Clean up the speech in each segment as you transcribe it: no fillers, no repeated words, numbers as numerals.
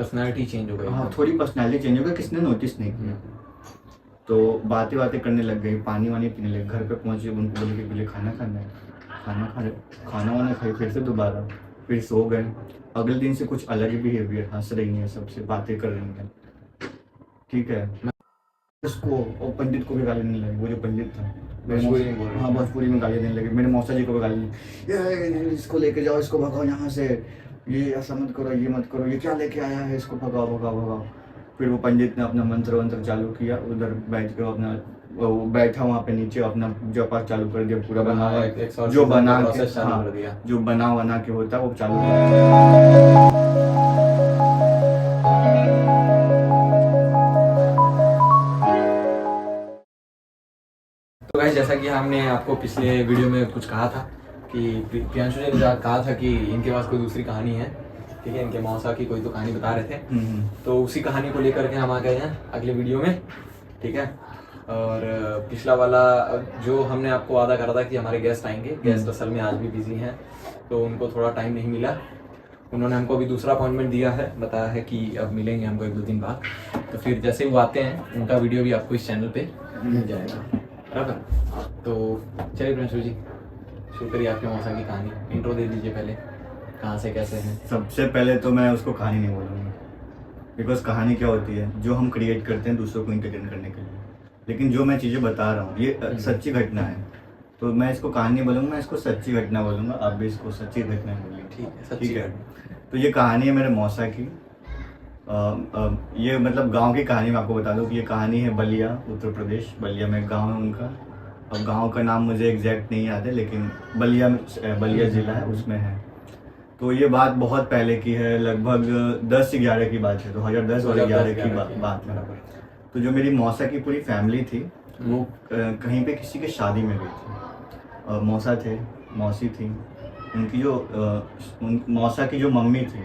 Personality change हो गई। हाँ, थोड़ी पर्सनालिटी चेंज हो गई, किसने नोटिस नहीं किया। तो बातें करने लग गई, पानी वानी पीने लगे। घर पे पहुंचे, उनको बोले कि मुझे खाना खाना है। खाना वाना खाई, फिर से दोबारा फिर सो गए। अगले दिन से कुछ अलग ही बिहेवियर, हंस रही हैं, सबसे बातें कर रही हैं, ठीक है। उसको और पंडित को भी गाली देने लगे। वो जो पंडित था भोजपुरी में बोल रहे थे। हाँ, भोजपुरी में गाली देने लगे। मेरे मौसा जी को भी गाली दी, "ये इसको लेके जाओ, इसको भगाओ यहाँ से, ये ऐसा मत करो, ये मत करो, ये क्या लेके आया है, इसको भगाओ भगाओ भगाओ।" फिर वो पंडित ने अपना मंत्र वंत्र चालू किया, उधर बैठ के अपना वो बैठा वहाँ पे नीचे अपना जपा चालू कर दिया, पूरा बना हुआ जो बना के, हाँ, जो बना के होता है वो चालू कर दिया। तो गाइस, जैसा कि हमने आपको पिछले वीडियो में कुछ कहा था कि प्रियांशु जी ने कहा था कि इनके पास कोई दूसरी कहानी है, ठीक है, इनके मौसा की कोई तो कहानी बता रहे थे। तो उसी कहानी को लेकर के हम आ गए हैं अगले वीडियो में, ठीक है। और पिछला वाला जो हमने आपको वादा करा था कि हमारे गेस्ट आएंगे, गेस्ट असल में आज भी बिजी हैं, तो उनको थोड़ा टाइम नहीं मिला। उन्होंने हमको अभी दूसरा अपॉइंटमेंट दिया है, बताया है कि अब मिलेंगे हमको 1-2 दिन बाद। तो फिर जैसे वो आते हैं उनका वीडियो भी आपको इस चैनल पे मिल जाएगा, बराबर। तो चलिए प्रियांशु जी, शुरू करिए आपके मौसा की कहानी, इंट्रो दे दीजिए पहले, कहाँ से कैसे हैं। सबसे पहले तो मैं उसको कहानी नहीं बोलूँगा, बिकॉज कहानी क्या होती है, जो हम क्रिएट करते हैं दूसरों को इंटरटेन करने के लिए। लेकिन जो मैं चीज़ें बता रहा हूँ ये सच्ची घटना है, तो मैं इसको कहानी बोलूँगा, मैं इसको सच्ची घटना बोलूँगा। आप भी इसको सच्ची घटना बोलिए, ठीक है। तो ये कहानी है मेरे मौसा की। ये मतलब गांव की कहानी मैं आपको बता दूं कि ये कहानी है बलिया, उत्तर प्रदेश। बलिया में गांव है उनका। अब गांव का नाम मुझे एग्जैक्ट नहीं याद है, लेकिन बलिया ज़िला है, उसमें है। तो ये बात बहुत पहले की है, लगभग 10-11 की बात है, 2010 और 11 की बात है। तो जो मेरी मौसा की पूरी फैमिली थी वो कहीं पे किसी के शादी में गई थी। मौसा थे, मौसी थी, उनकी जो मौसा की जो मम्मी थी,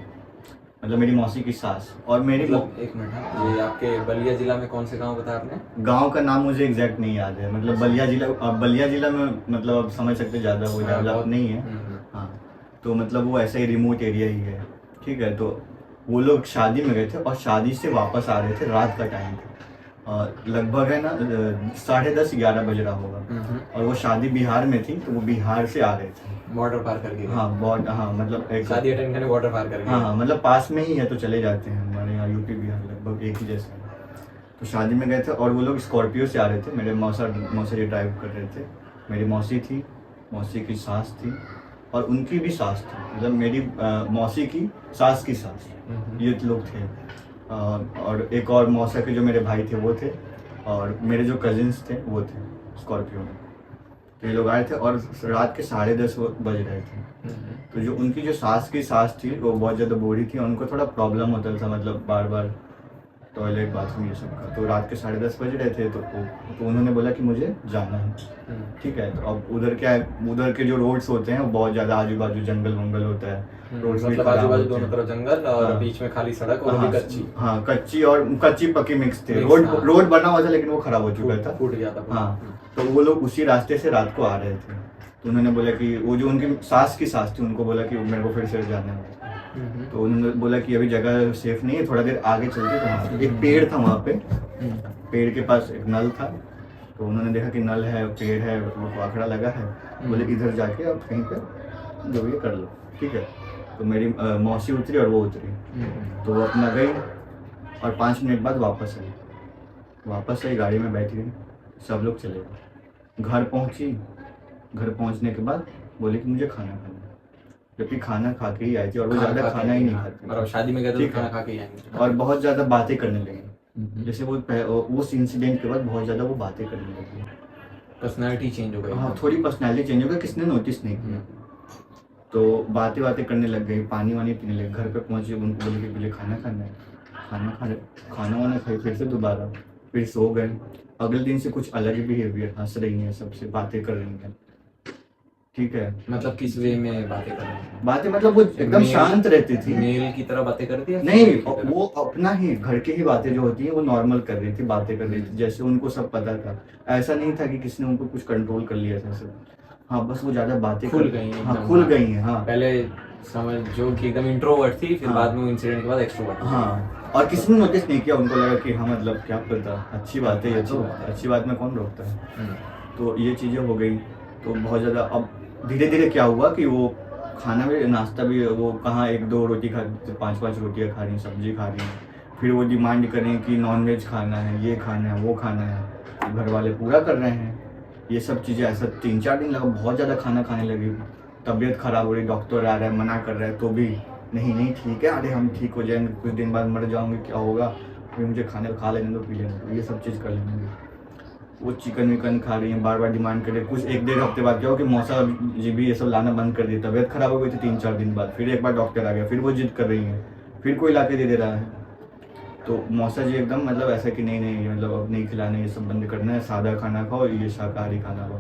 मतलब मेरी मौसी की सास, और मेरी एक मिनट, ये आपके बलिया जिला में कौन से गांव बताया आपने? गांव का नाम मुझे एग्जैक्ट नहीं याद है, मतलब बलिया जिला में, मतलब आप समझ सकते ज़्यादा वो डेवलप नहीं है। हाँ, तो मतलब वो ऐसा ही रिमोट एरिया ही है, ठीक है। तो वो लोग शादी में गए थे और शादी से वापस आ रहे थे, रात का टाइम था, और लगभग है ना 10:30-11 बज रहा होगा। और वो शादी बिहार में थी, तो वो बिहार से आ रहे थे, बॉर्डर पार करके। हाँ, मतलब एक शादी अटेंड करने बॉर्डर पार करके। हाँ, मतलब पास में ही है, तो चले जाते हैं, हमारे यहाँ यूपी बिहार लगभग एक ही जैसा है। तो शादी में गए थे और वो लोग स्कॉर्पियो से आ रहे थे। मेरे मौसा जी ड्राइव कर रहे थे। मेरी मौसी थी, मौसी की सास थी, और उनकी भी सास थी, मतलब मेरी मौसी की सास की सास, ये लोग थे। और एक और मौसा के जो मेरे भाई थे वो थे, और मेरे जो कजिन्स थे वो थे स्कॉर्पियो में। तो ये लोग आए थे और रात के 10:30 बज रहे थे। तो जो उनकी जो सास की सास थी वो बहुत ज़्यादा बूढ़ी थी, और उनको थोड़ा प्रॉब्लम होता था, मतलब बार बार टॉयलेट बाथरूम ये सब का। तो रात के 10:30 बज रहे थे, तो उन्होंने बोला कि मुझे जाना है, ठीक है। तो अब उधर क्या है, उधर के जो रोड्स होते हैं वो बहुत ज़्यादा आजू बाजू जंगल वंगल होता है, रोड्स मतलब आजू बाजू दोनों तरफ जंगल और बीच में खाली सड़क, और कच्ची। हाँ, कच्ची पक्की मिक्स थे। रोड बना हुआ था, लेकिन वो खराब हो चुका था, फूट गया था। हाँ, तो वो लोग उसी रास्ते से रात को आ रहे थे। तो उन्होंने बोला कि वो जो उनकी सास की सास थी, उनको बोला कि मेरे को फिर से जाना है। तो उन्होंने बोला कि अभी जगह सेफ नहीं है, थोड़ा देर आगे चलते। तो वहाँ एक पेड़ था, वहाँ पे पेड़ के पास एक नल था। तो उन्होंने देखा कि नल है, पेड़ है, वो आखड़ा लगा है, बोले इधर जाके आप कहीं पे जो ये कर लो, ठीक है। तो मेरी मौसी उतरी और वो उतरी, तो वो अपना गई, और 5 मिनट बाद वापस आई, गाड़ी में बैठ गई, सब लोग चले गए। घर पहुंचने के बाद बोले कि मुझे खाना खाना है, जबकि खाना खा के ही आई थी, और वो ज़्यादा खाना ही नहीं खाती, और शादी में गए तो खाना खा के ही आएंगे, और बहुत ज़्यादा बातें करने लगी। जैसे वो उस इंसिडेंट के बाद बहुत ज़्यादा वो बातें करने लगी, पर्सनालिटी चेंज हो गई। हाँ, थोड़ी पर्सनालिटी चेंज हो गई, किसने नोटिस नहीं किया। तो बातें करने लग गई, पानी वानी पीने लगे। घर पे पहुंचे, उनको बोले कि मुझे खाना खाना है। खाना वाना खाई, फिर से दोबारा फिर सो गए। अगले दिन से कुछ अलग ही बिहेवियर, हंस रही हैं, सबसे बातें कर रही हैं, ठीक है। मतलब किस वे में बातें कर रही हैं? बातें मतलब वो एकदम शांत रहती थी, मेल की तरह बातें करती है? नहीं, वो अपना ही घर की ही बातें जो होती है वो नॉर्मल कर रही थी, बातें कर रही थी, जैसे उनको सब पता था। ऐसा नहीं था कि किसी ने उनको कुछ कंट्रोल कर लिया था सब। हाँ, बस वो ज्यादा बातें खुल गई हैं। हाँ, खुल गई हैं। हाँ, पहले समझ जो कि एकदम इंट्रोवर्ट थी, फिर हाँ। बाद में इंसिडेंट के बाद एक्सट्रोवर्ट। हाँ, और किसी ने नोटिस नहीं किया, उनको लगा कि हाँ मतलब क्या पता, अच्छी बात है ये, अच्छी बात है। अच्छी बात में कौन रोकता है। हम्म, तो ये चीज़ें हो गई, तो बहुत ज़्यादा अब धीरे धीरे क्या हुआ कि वो खाना भी, नाश्ता भी, वो कहाँ 1-2 रोटी खा, 5-5 रोटियाँ खा रही, सब्जी खा रही हैं। फिर वो डिमांड करें कि नॉनवेज खाना है, ये खाना है, वो खाना है, घर वाले पूरा कर रहे हैं। ये सब चीज़ें ऐसा 3-4 दिन लगा, बहुत ज़्यादा खाना खाने लगी, तबीयत खराब हो रही, डॉक्टर आ रहा है, मना कर रहा है, तो भी नहीं नहीं ठीक है, अरे हम ठीक हो जाएंगे, कुछ दिन बाद मर जाऊंगे, क्या होगा, फिर मुझे खाने खा लेने दो, पी लेने दो, ये सब चीज़ कर लेंगे। वो चिकन विकन खा रही हैं, बार बार डिमांड कर रही है। कुछ 1-1.5 हफ्ते बाद क्या हो कि मौसा जी भी ये सब लाना बंद कर दी, तबीयत खराब हो गई थी 3-4 दिन बाद, फिर एक बार डॉक्टर आ गया, फिर वो जिद कर रही हैं, फिर कोई ला के दे रहा है। तो मौसा जी एकदम मतलब ऐसा कि नहीं नहीं मतलब अब नहीं खिलाना, ये सब बंद करना है, सादा खाना खाओ, ये शाकाहारी खाना खाओ।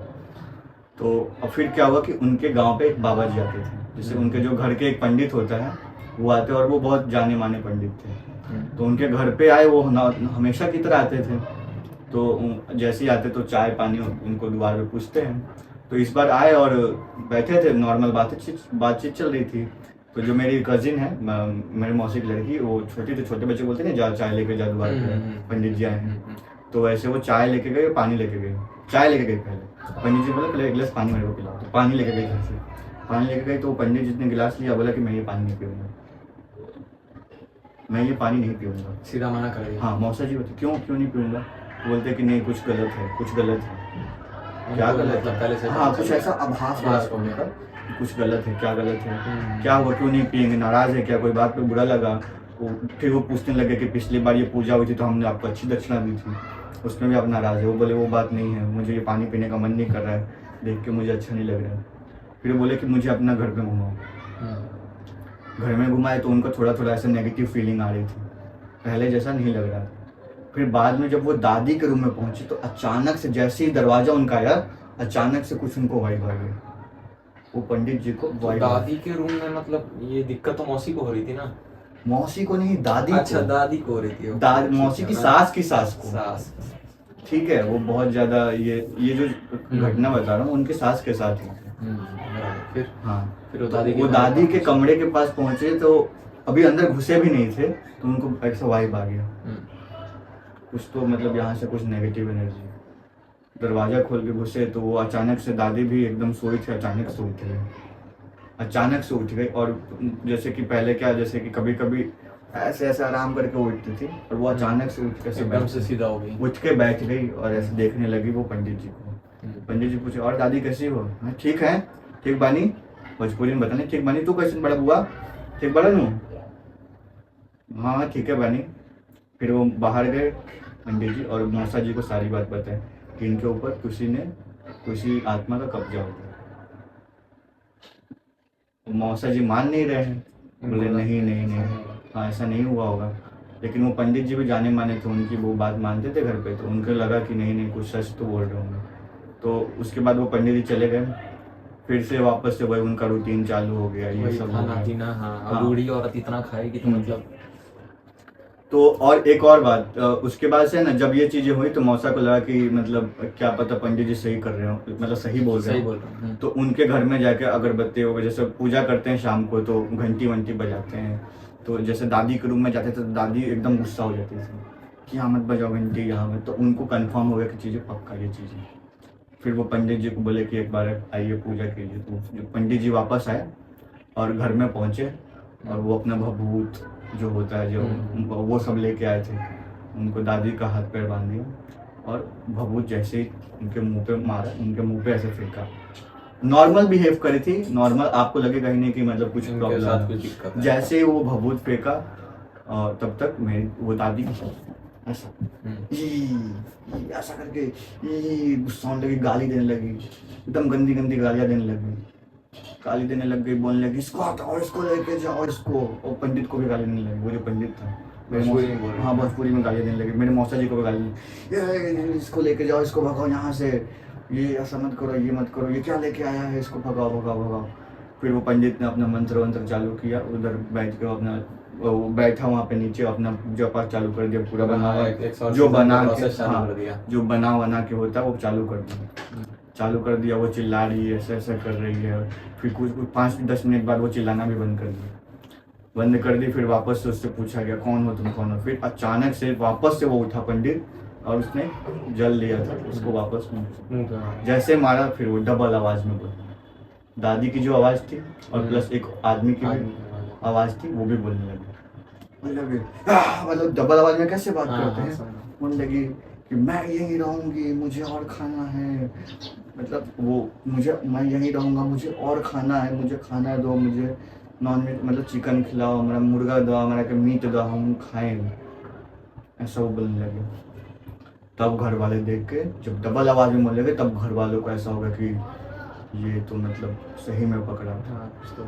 तो अब फिर क्या हुआ कि उनके गांव पे एक बाबा जी आते थे, जैसे उनके जो घर के एक पंडित होता है वो आते, और वो बहुत जाने माने पंडित थे। तो उनके घर पे आए, वो हमेशा की तरह आते थे। तो जैसे ही आते तो चाय पानी उनको द्वार पे पूछते हैं। तो इस बार आए और बैठे थे, नॉर्मल बातचीत चल रही थी। तो जो मेरी कजिन है, मेरे मौसी की लड़की, वो छोटी, तो छोटे बच्चे बोलते हैं जा चाय लेके जा द्वार पे, पंडित जी आए हैं। तो वैसे वो चाय लेके गए, पानी लेके गए, चाय लेके गए पहले, पंडित जी बोले पहले 1 गिलास पानी मेरे को पिलाओ, तो पानी लेके गए घर से, पानी लेके गए। तो वो पंडित जी ने गिलास लिया, बोला कि मैं ये पानी नहीं पीऊँगा, मैं ये पानी नहीं पीऊँगा, सीधा मना कर दिया। हाँ। मौसा जी बोलते क्यों नहीं पीऊँगा, बोलते कि नहीं कुछ गलत है, कुछ गलत है। क्या उनको गलत मतलब पहले से है, हाँ पता कुछ चल ऐसा गया। आभास आभास हो उनका गया। कि कुछ गलत है, क्या गलत है, क्या हुआ, क्यों नहीं पियेंगे, नाराज है क्या, कोई बात पे बुरा लगा। फिर वो पूछने लगे कि पिछली बार ये पूजा हुई थी तो हमने आपको अच्छी दक्षिणा दी थी, उसमें भी आप नाराज है। वो बोले वो बात नहीं है, मुझे ये पानी पीने का मन नहीं कर रहा है, देख के मुझे अच्छा नहीं लग रहा है। फिर वो बोले कि मुझे अपना घर में घुमाओ, घर में घुमाए तो उनको थोड़ा थोड़ा ऐसे नेगेटिव फीलिंग आ रही थी, पहले जैसा नहीं लग रहा था। फिर बाद में जब वो दादी के रूम में पहुंचे तो अचानक से जैसे ही दरवाजा उनका आया, अचानक से कुछ उनको वाइब आ गया, वो पंडित जी को तो वाइब आ गई। दादी के रूम में मतलब ये दिक्कत तो मौसी को हो रही थी ना? मौसी को नहीं, दादी अच्छा को, दादी को हो रही थी। मौसी की सास को, सास। ठीक है। वो बहुत ज्यादा ये जो घटना बता रहा हूँ उनके सास के साथ ही थी। बराबर। फिर हाँ, फिर वो वो दादी के कमरे के पास पहुंचे तो अभी अंदर घुसे भी नहीं थे, तो उनको ऐसा वाइब आ गया, कुछ तो मतलब यहाँ से कुछ नेगेटिव एनर्जी। दरवाजा खोल के घुसे तो वो अचानक से, दादी भी एकदम सोई थी, अचानक से उठ गई, अचानक से उठ गई। और जैसे कि पहले क्या, जैसे कि कभी कभी ऐसे ऐसे आराम करके उठती थी, और वो अचानक से उठ के एकदम से सीधा हो गई, उठ के बैठ गई और ऐसे देखने लगी वो पंडित जी को। पंडित जी पूछे और दादी कैसी हो, ठीक है, ठीक बानी, भोजपुरी में बताने, ठीक बानी, तू कैसे बड़ा बुआ, ठीक बड़ा नू, हाँ ठीक है बानी। फिर वो बाहर गए पंडित जी, और मौसा जी को सारी बात बताई कि इनके ऊपर किसी आत्मा का कब्जा होता है। मौसा जी मान नहीं रहे हैं, बोले नहीं, हाँ ऐसा नहीं हुआ होगा। लेकिन वो पंडित जी भी जाने माने थे, उनकी वो बात मानते थे घर पे, तो उनको लगा कि नहीं कुछ सच तो बोल रहे होंगे। तो उसके बाद वो पंडित जी चले गए, फिर से वापस से वही उनका रूटीन चालू हो गया, ये सब खाना पीना। हाँ, बूढ़ी औरत इतना खाएगी तो मतलब। तो और एक और बात, उसके बाद से ना जब ये चीजें हुई तो मौसा को लगा कि मतलब क्या पता पंडित जी सही कर रहे हो, मतलब सही बोल रहे हो। तो उनके घर में जाके अगरबत्ती हो, जैसे पूजा करते हैं शाम को तो घंटी वंटी बजाते हैं, तो जैसे दादी के रूम में जाते थे तो दादी एकदम गुस्सा हो जाती थी कि यहाँ मत बजाओ घंटी यहाँ में। तो उनको कंफर्म हो गया कि चीज़ें पक्का ये चीज़ें। फिर वो पंडित जी को बोले कि एक बार आइए पूजा कीजिए। तो जो पंडित जी वापस आए और घर में पहुँचे, और वो अपना भभूत जो होता है जो वो सब लेके आए थे, उनको दादी का हाथ पैर बांध दिया, और भभूत जैसे ही उनके मुंह पे मारा, उनके मुंह पे ऐसे फेंका। नॉर्मल बिहेव करी थी, नॉर्मल, आपको लगेगा ही नहीं कि मतलब कुछ प्रॉब्लम। जैसे ही वो भभूत फेंका, तब तक मेरी वो दादी ऐसा ऐसा करके गुस्सा होने लगी, गाली देने लगी, एकदम गंदी गंदी गालियाँ देने लगी, गाली देने लग गई, बोलने लगी इसको हटाओ, इसको लेके जाओ इसको। और पंडित को भी गाली देने लगी, वो जो पंडित था हाँ भोजपुरी में गाली देने लगी। मेरे मौसा जी को भी गाली, इसको लेके जाओ, इसको भगाओ यहाँ से, ये ऐसा मत करो, ये मत करो, ये क्या लेके आया है, इसको भगाओ भगाओ भगाओ। फिर वो पंडित ने अपना मंत्र वंत्र चालू किया, उधर बैठ के अपना वो बैठा वहाँ पे नीचे, अपना पूजा पाठ चालू कर दिया, पूरा बना जो बना के, हाँ, जो बना के होता है वो चालू कर दिया। चालू कर दिया, वो चिल्ला रही है, ऐसा ऐसा कर रही है। फिर कुछ 5-10 मिनट बाद वो चिल्लाना भी बंद कर दी। फिर वापस से उससे पूछा गया कौन हो तुम, कौन हो। फिर अचानक से वापस से वो उठा पंडित और उसने जल लिया था उसको वापस मुंह पे। जैसे मारा फिर वो डबल आवाज में बोला, दादी की जो आवाज थी और प्लस एक आदमी की भी आवाज थी, वो भी बोलने लगी। मतलब डबल आवाज में कैसे बात करते हैं। बोलने लगी कि मैं यहीं रहूंगी, मुझे और खाना है, मतलब वो मैं यहीं रहूंगा, मुझे और खाना है, मुझे खाना दो, मुझे नॉन वेज मतलब चिकन खिलाओ, मेरा मुर्गा दो, मेरा के मीट दो, हम खाएंगे, ऐसा वो बोलने लगे। तब घर वाले देख के जब डबल आवाज में बोलने लगे, तब घर वालों को ऐसा होगा कि ये तो मतलब सही में पकड़ा।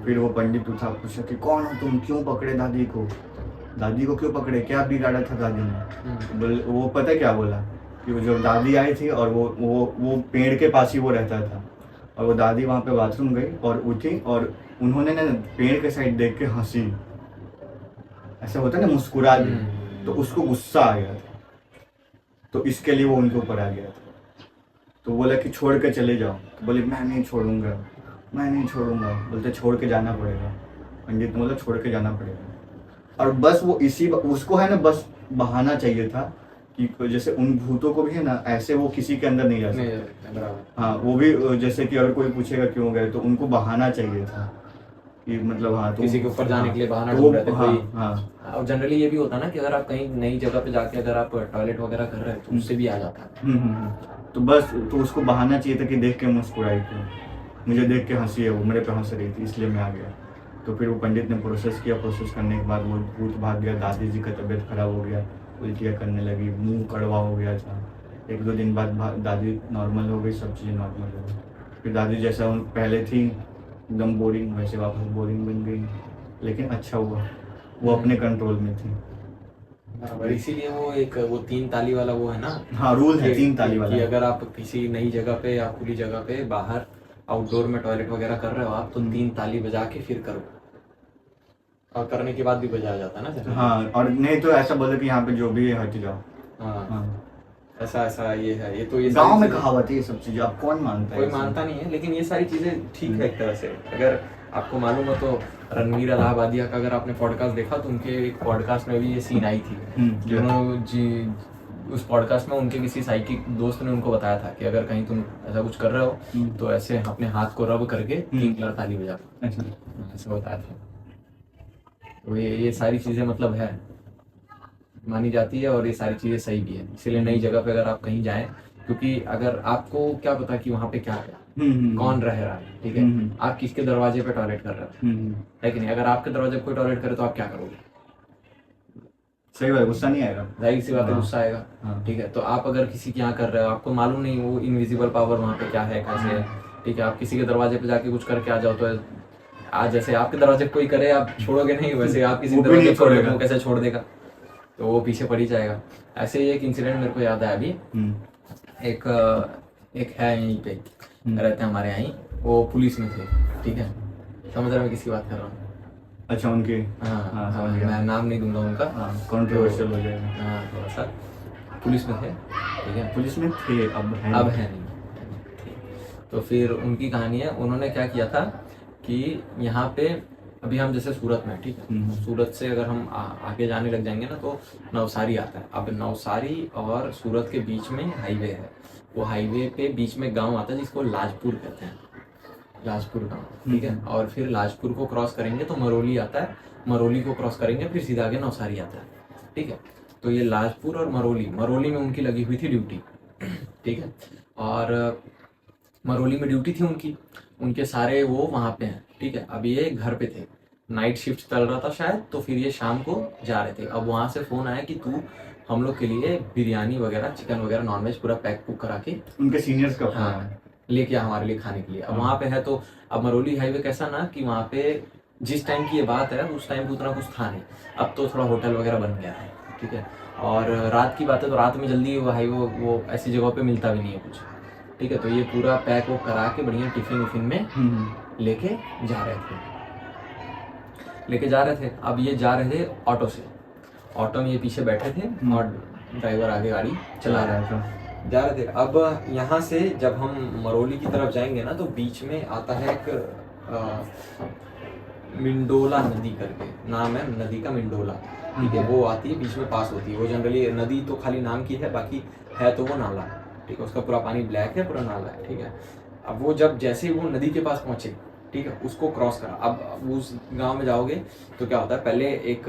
फिर वो पंडित उठा, पूछा कि कौन हो तुम, क्यों पकड़े दादी को क्यों पकड़े, क्या बिगाड़ा था दादी ने। वो पता क्या बोला कि वो जो दादी आई थी और वो पेड़ के पास ही वो रहता था, और वो दादी वहाँ पे बाथरूम गई और उठी और उन्होंने ना पेड़ के साइड देख के हंसी, ऐसा होता है ना, मुस्कुरा दी। तो उसको गुस्सा आ गया था, तो इसके लिए वो उनके ऊपर आ गया था। तो बोला कि छोड़ के चले जाओ। तो बोले मैं नहीं छोड़ूंगा। बोलते छोड़ के जाना पड़ेगा। पंडित ने बोला छोड़ के जाना पड़ेगा। और बस वो उसको है ना, बस बहाना चाहिए था कि जैसे उन भूतों को भी है ना, ऐसे वो किसी के अंदर नहीं जा सकते। हाँ, वो भी जैसे कि अगर कोई पूछेगा क्यों गए, तो उनको बहाना चाहिए था कि मतलब हाँ, तो किसी के ऊपर जाने के लिए बहाना ढूंढ ढूंढ रहे थे कोई। हाँ। और जनरली ये भी होता है ना कि अगर आप कहीं नई जगह पे जाके अगर आप टॉयलेट वगैरह कर रहे हैं तो उससे भी आ जाता है। तो बस तो उसको बहाना चाहिए था कि देख के मुस्कुराई थी, मुझे देख के हंसी है, वो मेरे पे हंस रही थी, इसलिए मैं आ गया। तो फिर वो पंडित ने प्रोसेस किया, प्रोसेस करने के बाद वो भूत भाग गया। दादी जी का तबीयत खराब हो गया, उल्टियाँ करने लगी, मुंह कड़वा हो गया था। 1-2 दिन बाद दादी नॉर्मल हो गई, सब चीज़ें नॉर्मल हो गई। फिर दादी जैसा पहले थी एकदम बोरिंग, वैसे वापस बोरिंग बन गई, लेकिन अच्छा हुआ वो अपने कंट्रोल में थी। बराबर, इसीलिए वो 3 ताली वाला वो है ना। हाँ, रूल है 3 ताली वाला कि अगर आप किसी नई जगह पे या खुली जगह पे बाहर आउटडोर में टॉयलेट वगैरह कर रहे हो आप, तो 3 ताली बजा के फिर करो, और करने के बाद भी बजाया जाता है ना। हाँ, और नहीं तो ऐसा बोलो कि यहाँ पे जो भी है हट जाओ। हाँ, ऐसा ये है। ये तो ये गांव में कहावत है ये सब चीजें, अब कौन मानता है? कोई मानता नहीं है, लेकिन ये सारी चीजें ठीक है एक तरह से। अगर आपको मालूम हो तो रणवीर इलाहाबादिया का अगर आपने पॉडकास्ट देखा तो उनके एक पॉडकास्ट में भी ये सीन आई थी। उस पॉडकास्ट में उनके किसी साइकिक दोस्त ने उनको बताया था कि अगर कहीं तुम ऐसा कुछ कर रहे हो तो ऐसे अपने हाथ को रब करके 3 कलर ताली बजा, ऐसा बताया था। तो ये सारी चीजें मतलब है, मानी जाती है, और ये सारी चीजें सही भी है। इसीलिए नई जगह पे अगर आप कहीं जाएं, क्योंकि अगर आपको क्या पता कि वहाँ पे क्या है, कौन रह रहा है, ठीक है, आप किसके दरवाजे पे टॉयलेट कर रहे हो, है कि नहीं। अगर आपके दरवाजे पे कोई टॉयलेट करे तो आप क्या करोगे? सही बात, गुस्सा नहीं आएगा, जाहिर सी बात है, गुस्सा आएगा। ठीक है, तो आप अगर किसी के यहाँ कर रहे हो, आपको मालूम नहीं वो इनविजिबल पावर वहाँ पे क्या है, कैसे है, ठीक है, आप किसी के दरवाजे पे जाके कुछ करके आ जाओ, तो आज जैसे आपके दरवाजे कोई करे आप छोड़ोगे नहीं, वैसे आप किसी दरवाजे छोड़ेगा वो कैसे छोड़ देगा, तो वो पीछे पड़ ही जाएगा। ऐसे ही एक इंसिडेंट मेरे को याद आया अभी। एक है यहीं पे रहते हैं हमारे यहाँ, वो पुलिस में थे, ठीक है, समझ रहे मैं किसकी बात कर रहा हूँ? अच्छा, उनके हाँ, मैं नाम नहीं दूंगा उनका, कंट्रोवर्शियल हो जाएगा। हाँ, थोड़ा सा पुलिस में थे, ठीक है, पुलिस में थे, अब है नहीं। तो फिर उनकी कहानी है, उन्होंने क्या किया था कि यहाँ पे अभी हम जैसे सूरत में, ठीक है, सूरत से अगर हम आगे जाने लग जाएंगे ना तो नवसारी आता है। अब नवसारी और सूरत के बीच में हाईवे है, वो हाईवे पे बीच में गांव आता है जिसको लाजपुर कहते हैं, लाजपुर गांव, ठीक है। और फिर लाजपुर को क्रॉस करेंगे तो मरोली आता है, मरोली को क्रॉस करेंगे फिर सीधा आगे नवसारी आता है, ठीक है। तो ये लाजपुर और मरोली में उनकी लगी हुई थी ड्यूटी, ठीक है, और मरोली में ड्यूटी थी उनके सारे वो वहाँ पे हैं, ठीक है। अब ये घर पे थे, नाइट शिफ्ट चल रहा था शायद, तो फिर ये शाम को जा रहे थे। अब वहाँ से फ़ोन आया कि तू हम लोग के लिए बिरयानी वगैरह, चिकन वगैरह, नॉनवेज पूरा पैक करा के, उनके सीनियर्स का हाँ, लेके हमारे लिए खाने के लिए। अब वहाँ पे है तो अब मरोली हाईवे कैसा ना कि वहाँ पे जिस टाइम की ये बात है उस टाइम पे उतना कुछ था नहीं, अब तो थोड़ा होटल वगैरह बन गया है, ठीक है। और रात की बात है तो रात में जल्दी वो हाईवे वो ऐसी जगहों पे मिलता भी नहीं है कुछ, ठीक है। तो ये पूरा पैक वो करा के बढ़िया टिफिन उफिन में लेके जा रहे थे। अब ये जा रहे थे ऑटो से, ऑटो में ये पीछे बैठे थे और ड्राइवर आगे गाड़ी चला रहा था। जा रहे थे। अब यहाँ से जब हम मरोली की तरफ जाएंगे ना, तो बीच में आता है एक मिंडोला नदी करके नाम है नदी का, मिंडोला, ठीक है। वो आती है बीच में, पास होती है वो। जनरली नदी तो खाली नाम की है, बाकी है तो वो नाला, ठीक है। उसका पूरा पानी ब्लैक है, पूरा नाला है, ठीक है। अब वो जब जैसे ही वो नदी के पास पहुंचे, ठीक है, उसको क्रॉस करा। अब उस गांव में जाओगे तो क्या होता है, पहले एक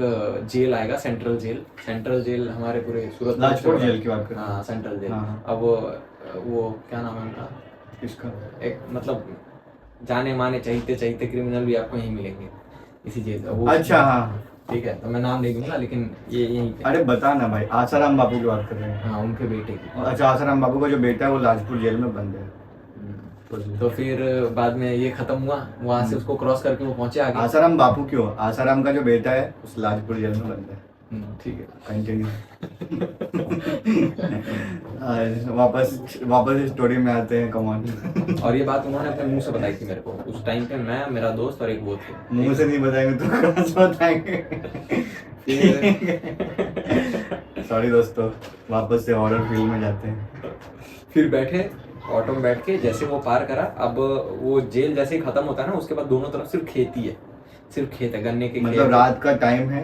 जेल आएगा, सेंट्रल जेल। सेंट्रल जेल हमारे पूरे सूरत लाजपत जेल की बात कर। हाँ, सेंट्रल जेल। हाँ। अब वो क्या नाम है उनका, इसका एक मतलब जाने माने चहीते चहीते क्रिमिनल भी आपको यहीं मिलेंगे इसी जेल का। वो अच्छा, हाँ, ठीक है, तो मैं नाम नहीं दूंगा, लेकिन ये यहीं पे। अरे बता ना भाई, आसाराम बापू की बात कर रहे हैं। हाँ, उनके बेटे की। अच्छा, आसाराम बापू का जो बेटा है वो लाजपुर जेल में बंद है। तो फिर बाद में ये खत्म हुआ, वहां से उसको क्रॉस करके वो पहुंचे आगे। आसाराम बापू क्यों, आसाराम का जो बेटा है उस लाजपुर जेल में बंद है। ठीक है। कंटिन्यू। वापस स्टोरी में आते हैं, कमान। और ये बात उन्होंने अपने मुंह से बताई थी मेरे को। उस टाइम पे मैं, मेरा दोस्त और एक वो थे। मुंह से नहीं बताएंगे तो कहाँ से बताएंगे। सॉरी दोस्तों, वापस से हॉरर फील्ड में जाते हैं। फिर बैठे ऑटो में, बैठ के जैसे वो पार करा, अब वो जेल जैसे ही खत्म होता है ना, उसके बाद दोनों तरफ सिर्फ खेती है, सिर्फ खेत है, गन्ने के मतलब खेत। रात का टाइम है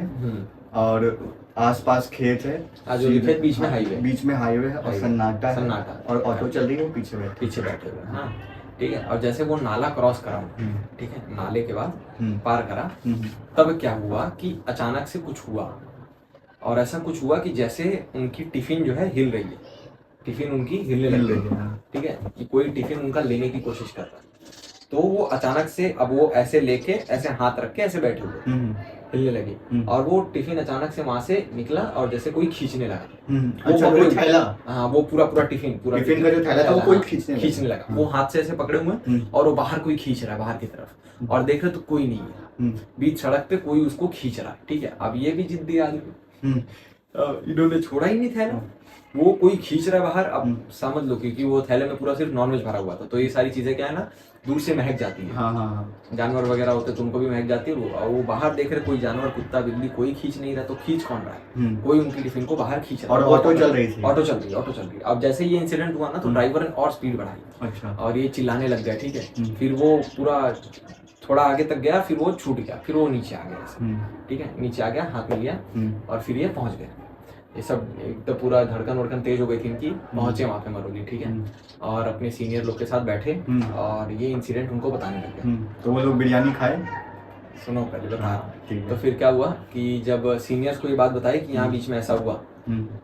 और आसपास खेत है, जो खेत बीच में हाईवे, बीच में हाईवे है और सन्नाटा है, सन्नाटा, और ऑटो चल रही है, वो पीछे बैठे हुए। हाँ, ठीक है। और जैसे वो नाला क्रॉस करा, ठीक है, नाले के बाद पार करा, तब क्या हुआ कि अचानक से कुछ हुआ। और ऐसा कुछ हुआ कि जैसे उनकी टिफिन जो है हिल रही है, टिफिन उनकी हिलने लग रही है, ठीक है, कि कोई टिफिन उनका लेने की कोशिश कर रहा है। तो वो अचानक से, अब वो ऐसे लेके, ऐसे हाथ रख के ऐसे बैठे हुए, हिलने लगे, और वो टिफिन अचानक से वहां से निकला और जैसे कोई खींचने लगा। अच्छा, वो थैला, हाँ, वो पूरा टिफिन का जो थैला था वो कोई खींचने लगा। वो हाथ से ऐसे पकड़े हुए और वो बाहर कोई खींच रहा है, बाहर की तरफ, और देख रहे तो कोई नहीं है, बीच सड़क पे कोई उसको खींच रहा है, ठीक है। अब ये भी जिद्दी आदमी, इन्होंने छोड़ा ही नहीं थैला, वो कोई खींच रहा है बाहर। अब समझ लो, क्योंकि वो थैले में पूरा सिर्फ नॉनवेज भरा हुआ था, तो ये सारी चीजें क्या है ना, दूर से महक जाती है। हाँ। जानवर वगैरह होते तो उनको भी महक जाती है। वो बाहर देख रहे, कोई जानवर, कुत्ता बिल्ली कोई खींच नहीं रहा, तो खींच कौन रहा है, कोई उनकी टिफिन को बाहर खींच रहा है। और ऑटो चल रही थी। अब जैसे ये इंसिडेंट हुआ ना, तो ड्राइवर ने और स्पीड बढ़ाई। अच्छा। और ये चिल्लाने लग गया, ठीक है। फिर वो पूरा थोड़ा आगे तक गया, फिर वो छूट गया, फिर वो नीचे आ गया, ठीक है, नीचे आ गया, हाथ में लिया, और फिर ये पहुंच गया। ये सब एक तो पूरा धड़कन वड़कन तेज हो गई थी इनकी। पहुंचे वहाँ पे मरोली, ठीक है, और अपने सीनियर लोग के साथ बैठे, और ये इंसिडेंट उनको बताने लग गया। तो वो लोग बिरयानी खाए। सुनो पहले बता रहा हूँ। तो फिर क्या हुआ कि जब सीनियर्स को ये बात बताई कि यहाँ बीच में ऐसा हुआ,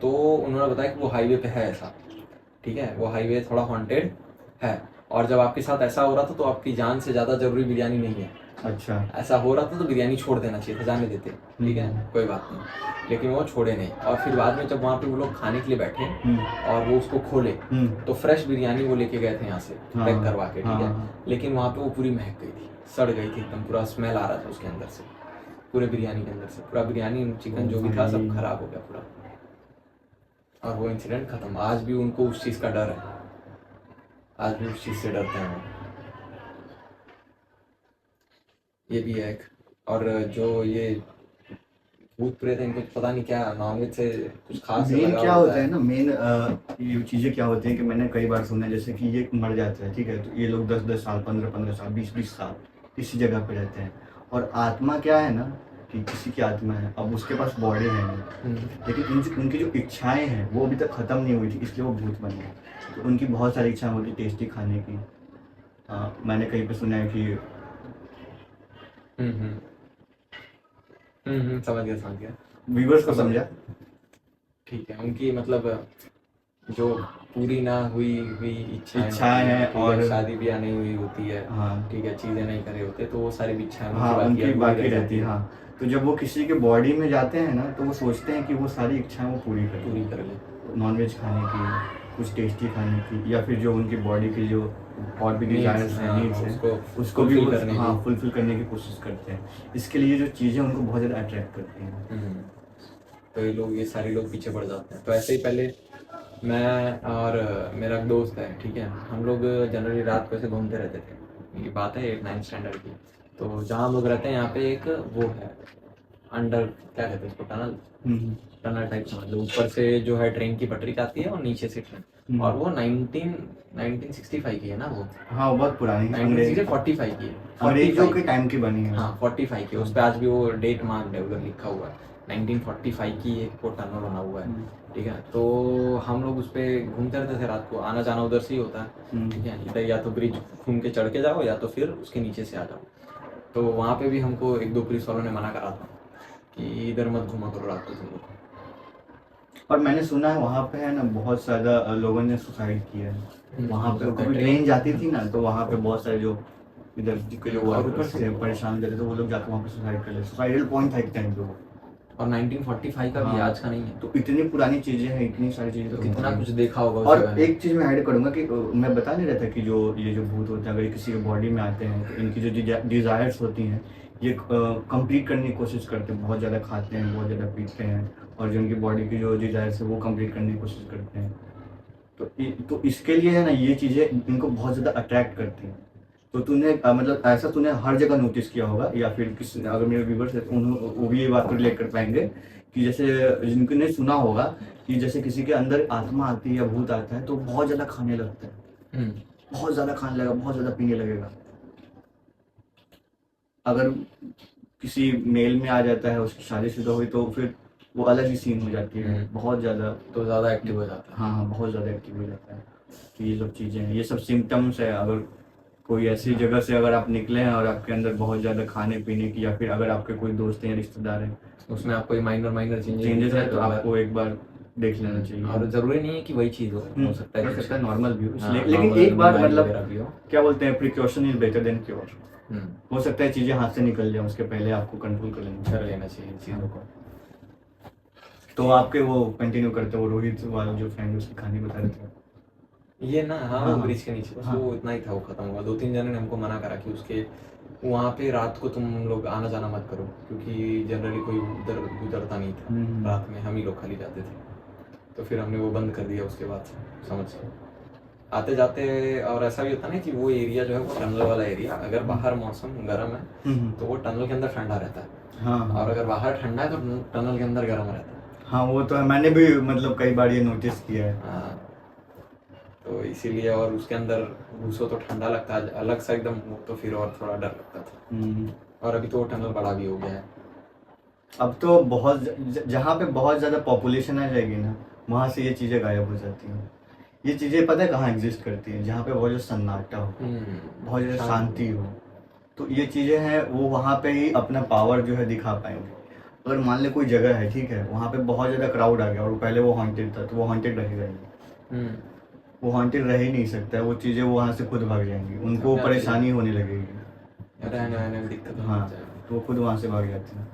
तो उन्होंने बताया कि वो हाईवे पे है ऐसा, ठीक है, वो हाईवे थोड़ा हॉन्टेड है, और जब आपके साथ ऐसा हो रहा था तो आपकी जान से ज्यादा जरूरी बिरयानी नहीं है। अच्छा। ऐसा हो रहा था तो बिरयानी छोड़ देना चाहिए था, जाने देते, ठीक है, कोई बात नहीं, लेकिन वो छोड़े नहीं। और फिर बाद में जब वहाँ पे वो लोग खाने के लिए बैठे और वो उसको खोले, तो फ्रेश बिरयानी वो लेके गए थे यहाँ से पैक करवा के, ठीक है, लेकिन वहाँ पे वो पूरी महक गई थी, सड़ गई थी एकदम, पूरा स्मेल आ रहा था उसके अंदर से, पूरे बिरयानी के अंदर से, पूरा बिरयानी चिकन जो भी था सब खराब हो गया पूरा। और वो इंसिडेंट खत्म। आज भी उनको उस चीज़ का डर है, आज भी उस चीज़ से डरते हैं वो। ये भी है एक। और जो ये भूत प्रेत है, इनको पता नहीं क्या नॉनवेज से कुछ खास मेन क्या होता है ना, मेन ये चीज़ें क्या होती हैं कि मैंने कई बार सुना है, जैसे कि ये मर जाता है, ठीक है, तो ये लोग 10-10 साल, 15-15 साल, 20-20 साल इसी जगह पे रहते हैं। और आत्मा क्या है ना, कि किसी की आत्मा है, अब उसके पास बॉडी है नहीं, लेकिन उनकी जो इच्छाएं हैं वो अभी तक ख़त्म नहीं हुई थी, इसलिए वो भूत बन गए। तो उनकी बहुत सारी इच्छाएं होती टेस्टी खाने की। मैंने कहीं पे सुना है कि समझ गया व्यूअर्स को समझा, ठीक है, उनकी मतलब जो पूरी ना हुई इच्छाएं हैं, और शादी ब्याह नहीं हुई होती है, हाँ, ठीक है, चीजें नहीं करे होते, तो वो सारी इच्छाएं उनकी बाकी रहती है। हाँ, तो जब वो किसी के बॉडी में जाते हैं ना, तो वो सोचते हैं कि वो सारी इच्छाएं वो पूरी कर ले, नॉनवेज खाने की, कुछ टेस्टी खाने की, या फिर जो उनकी बॉडी की जो और भी डिजायर्स हैं, नीड्स हैं, उसको भी फुलफिल करने की कोशिश करते हैं। इसके लिए जो चीज़ें उनको बहुत ज़्यादा अट्रैक्ट करती हैं, तो ये सारे लोग पीछे पड़ जाते हैं। तो ऐसे ही पहले मैं और मेरा एक दोस्त है, ठीक है, हम लोग जनरली रात को ऐसे घूमते रहते थे। ये बात है 8-9 स्टैंडर्ड की। तो जहाँ हम लोग रहते हैं यहाँ पे एक वो है अंडर, क्या कहते हैं उसको, टनल टाइप समझ लो। ऊपर से जो है ट्रेन की पटरी आती है और नीचे से ट्रेन, और वो 1965 की है ना वो। हाँ, बहुत पुरानी है, 1945 की है, अंग्रेजों 45 के टाइम की बनी है। हाँ 45 की, उस पे आज भी वो डेट मार्क्ड है, उधर लिखा हुआ है 1945 की एक वो टनल बना हुआ है। ठीक है, तो हम लोग उस पे घूमते रहते थे रात को, आना जाना उधर से ही होता है। ठीक है, इधर या तो ब्रिज घूम के चढ़ के जाओ या तो फिर उसके नीचे से आ जाओ। तो वहाँ पे भी हमको एक दो पुलिस वालों ने मना करा था कि इधर मत घूमा करो रात को तुम लोग। और मैंने सुना है वहाँ पे है ना बहुत ज्यादा लोगों ने सुसाइड किया है वहाँ पे, तो कभी ट्रेन जाती थी ना तो वहाँ पे बहुत सारे जो इधर के जो और ऊपर से परेशान करते थे वो लोग जाकर वहाँ पे सुसाइड कर लेते, सुसाइडल पॉइंट था एक टाइम पे वो। और 1945 का भी हाँ। आज का नहीं है, तो इतनी पुरानी चीजें हैं, इतनी सारी चीजें तो कितना कुछ देखा होगा उस और जगह ने। एक चीज मैं ऐड करूंगा कि मैं बता नहीं रहा था कि जो ये जो भूत होते हैं अगर किसी के बॉडी में आते हैं तो इनकी जो डिजायर्स होती हैं ये कंप्लीट करने की कोशिश करते हैं, बहुत ज़्यादा खाते हैं, बहुत ज़्यादा पीते हैं और जो उनकी बॉडी की जो डिजायर्स है वो कंप्लीट करने की कोशिश करते हैं। तो इसके लिए है ना ये चीज़ें इनको बहुत ज़्यादा अट्रैक्ट करती हैं। तो तूने मतलब ऐसा तूने हर जगह नोटिस किया होगा या फिर किस अगर मेरे व्यूवर्स है तो वो भी ये बात को रिलेट कर पाएंगे कि जैसे जिनको ने सुना होगा कि जैसे किसी के अंदर आत्मा आती है या भूत आता है तो बहुत ज़्यादा खाने लगता है, बहुत ज़्यादा खाने लगेगा, बहुत ज़्यादा पीने लगेगा। अगर किसी मेल में आ जाता है उसकी शादीशुदा हुई तो फिर वो अलग ही सीन हो जाती है, बहुत ज़्यादा तो ज़्यादा एक्टिव हो जाता है। हाँ, बहुत ज़्यादा एक्टिव हो जाता है। तो ये सब चीज़ें हैं, ये सब सिम्टम्स है। अगर कोई ऐसी जगह से अगर आप निकले हैं और आपके अंदर बहुत ज़्यादा खाने पीने की या फिर अगर आपके कोई दोस्त हैं रिश्तेदार हैं उसमें आपको ये माइनर चेंजेस है तो आपको एक बार देख लेना चाहिए। और जरूरी नहीं है कि वही चीज़ हो सकता है नॉर्मल भी हो, हाँ, लेकिन normal एक बार बीमारी मतलब वगैरह भी हो। क्या बोलते हैं precaution is better than cure. हो सकता है चीज़ें हाथ से निकल जाए, उसके पहले आपको कंट्रोल कर लेना चाहिए चीज़ों को। तो आपके वो कंटिन्यू करते वो रोहित वाला जो फ्रेंड उसकी कहानी बता रहे थे ये ना हाँ हाँ, वो ब्रिज के नीचे बस हाँ। वो इतना ही था, वो खत्म हुआ। 2-3 जने ने हमको मना करा कि उसके वहाँ पे रात को तुम लोग आना जाना मत करो क्योंकि जनरली कोई उधर गुजरता नहीं था रात में, हम ही लोग खाली जाते थे। तो फिर हमने वो बंद कर दिया उसके बाद से, समझ से आते जाते। और ऐसा भी होता ना कि वो एरिया जो है वो टनल वाला एरिया, अगर बाहर मौसम गर्म है तो वो टनल के अंदर ठंडा रहता है। हाँ, और अगर बाहर ठंडा है तो टनल के अंदर गर्म रहता है। हाँ वो तो है, मैंने भी मतलब कई बार ये नोटिस किया है। हाँ, तो इसीलिए और उसके अंदर घुसो तो ठंडा लगता है अलग सा एकदम, तो फिर और थोड़ा डर लगता था। और अभी तो वो टनल बड़ा भी हो गया है। अब तो बहुत जहाँ पे बहुत ज़्यादा पॉपुलेशन आ जाएगी ना वहाँ से ये चीज़ें गायब हो जाती हैं। ये चीज़ें पता है कहाँ एग्जिस्ट करती हैं, जहाँ पे बहुत ज़्यादा सन्नाटा हो, बहुत ज़्यादा शांति हो। तो ये चीज़ें हैं वो वहाँ पे ही अपना पावर जो है दिखा पाएंगे। अगर मान ले कोई जगह है ठीक है वहाँ पे बहुत ज़्यादा क्राउड आ गया और पहले वो हॉन्टेड था तो वो हॉन्टेड रहेगा ही, वो हॉन्टेड रह ही नहीं सकता है। वो चीज़ें वहाँ से खुद भाग जाएंगी, उनको परेशानी होने लगेगी, रहने में दिक्कत। हाँ तो वो खुद वहाँ से भाग जाते हैं।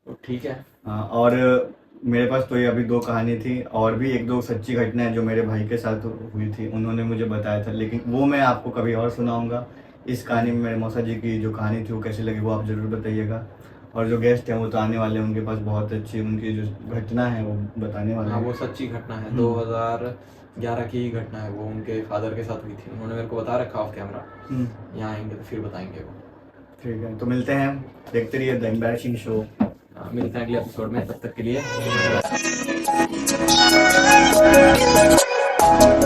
तो ठीक है। हाँ, और मेरे पास तो ये अभी 2 कहानी थी और भी 1-2 सच्ची घटनाएं जो मेरे भाई के साथ हुई थी, उन्होंने मुझे बताया था, लेकिन वो मैं आपको कभी और सुनाऊंगा। इस कहानी में मेरे मौसा जी की जो कहानी थी वो कैसी लगी वो आप ज़रूर बताइएगा। और जो गेस्ट हैं वो तो आने वाले हैं, उनके पास बहुत अच्छी उनकी जो घटना है वो बताने वाले हाँ हैं। वो सच्ची घटना है, 2011 की ही घटना है वो, उनके फादर के साथ हुई थी। उन्होंने मेरे को बता रखा ऑफ कैमरा, यहाँ आएंगे तो फिर बताएंगे वो। ठीक है, तो मिलते हैं, देखते रहिए द एम्बैरेसिंग शो। मिलते हैं अगले एपिसोड में, तब तक के लिए।